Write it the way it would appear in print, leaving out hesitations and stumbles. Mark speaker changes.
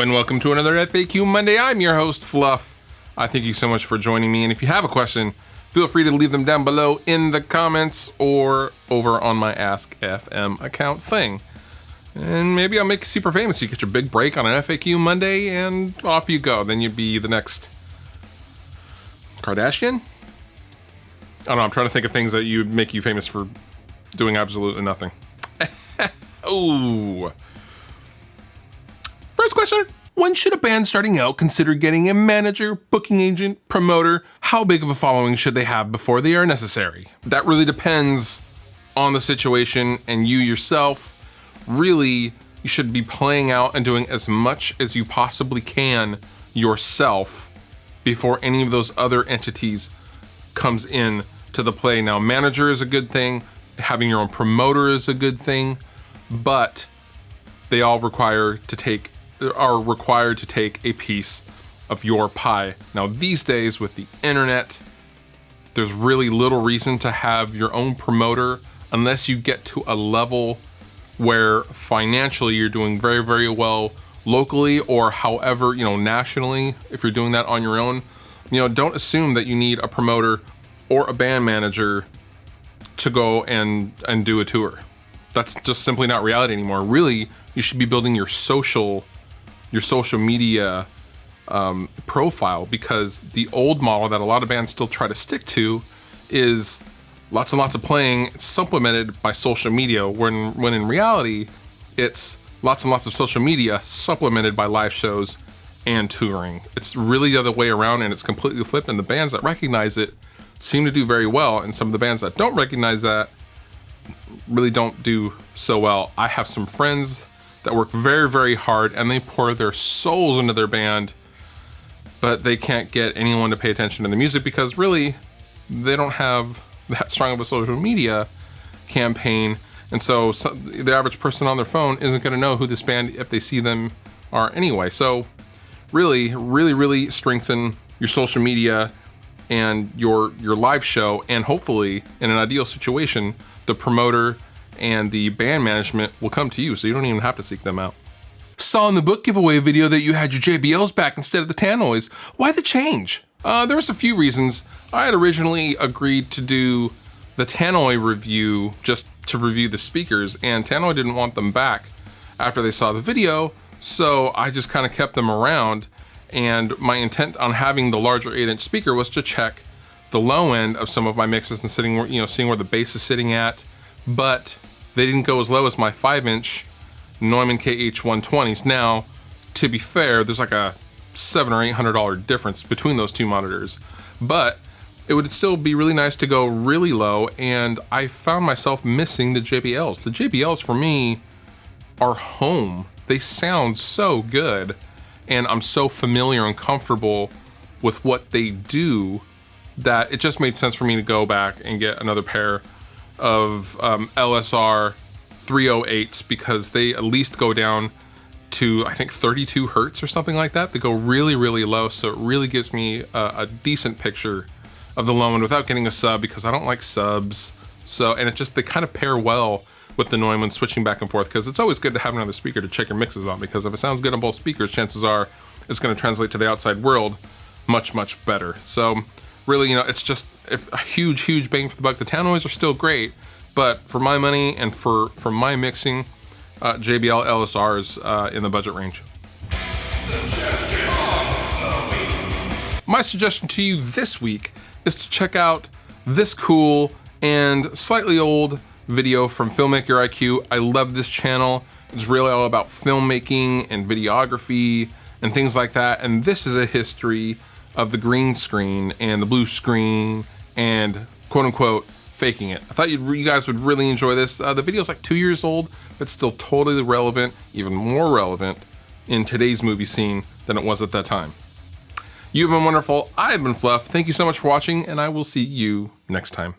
Speaker 1: and welcome to another FAQ Monday. I'm your host, Fluff. I thank you so much for joining me, and if you have a question, feel free to leave them down below in the comments or over on my Ask FM account thing. And maybe I'll make you super famous. You get your big break on an FAQ Monday, and off you go. Then you'd be the next Kardashian? I don't know, I'm trying to think of things that would make you famous for doing absolutely nothing. Ooh. First question. When should a band starting out consider getting a manager, booking agent, promoter? How big of a following should they have before they are necessary? That really depends on the situation and you yourself. Really, you should be playing out and doing as much as you possibly can yourself before any of those other entities comes in to the play. Now, manager is a good thing. Having your own promoter is a good thing, but they all are required to take a piece of your pie. Now, these days with the internet, there's really little reason to have your own promoter unless you get to a level where financially you're doing very, very well locally or however, nationally. If you're doing that on your own, don't assume that you need a promoter or a band manager to go and do a tour. That's just simply not reality anymore. Really, you should be building your social media profile, because the old model that a lot of bands still try to stick to is lots and lots of playing supplemented by social media, when in reality, it's lots and lots of social media supplemented by live shows and touring. It's really the other way around, and it's completely flipped, and the bands that recognize it seem to do very well, and some of the bands that don't recognize that really don't do so well. I have some friends that work very, very hard, and they pour their souls into their band, but they can't get anyone to pay attention to the music because really they don't have that strong of a social media campaign. And so the average person on their phone isn't going to know who this band, if they see them, are anyway. So really, really, really strengthen your social media and your live show, and hopefully, in an ideal situation, the promoter and the band management will come to you, so you don't even have to seek them out. Saw in the book giveaway video that you had your JBLs back instead of the Tannoys. Why the change? There was a few reasons. I had originally agreed to do the Tannoy review just to review the speakers, and Tannoy didn't want them back after they saw the video, so I just kind of kept them around. And my intent on having the larger 8-inch speaker was to check the low end of some of my mixes and seeing where the bass is sitting at, but they didn't go as low as my 5-inch Neumann KH120s. Now, to be fair, there's like a $700 or $800 difference between those two monitors, but it would still be really nice to go really low, and I found myself missing the JBLs. The JBLs for me are home. They sound so good, and I'm so familiar and comfortable with what they do that it just made sense for me to go back and get another pair of LSR 308s, because they at least go down to, I think, 32 hertz or something like that. They go really, really low, so it really gives me a decent picture of the low end without getting a sub, because I don't like subs. So, and they kind of pair well with the Neumann, switching back and forth, because it's always good to have another speaker to check your mixes on, because if it sounds good on both speakers, chances are it's going to translate to the outside world much, much better. So really, it's just a huge, huge bang for the buck. The Tannoys are still great, but for my money and for my mixing, JBL LSRs in the budget range. My suggestion to you this week is to check out this cool and slightly old video from Filmmaker IQ. I love this channel. It's really all about filmmaking and videography and things like that. And this is a history of the green screen and the blue screen and quote unquote faking it. I thought you guys would really enjoy this. The video's like 2 years old, but still totally relevant, even more relevant in today's movie scene than it was at that time. You've been wonderful. I've been Fluff. Thank you so much for watching, and I will see you next time.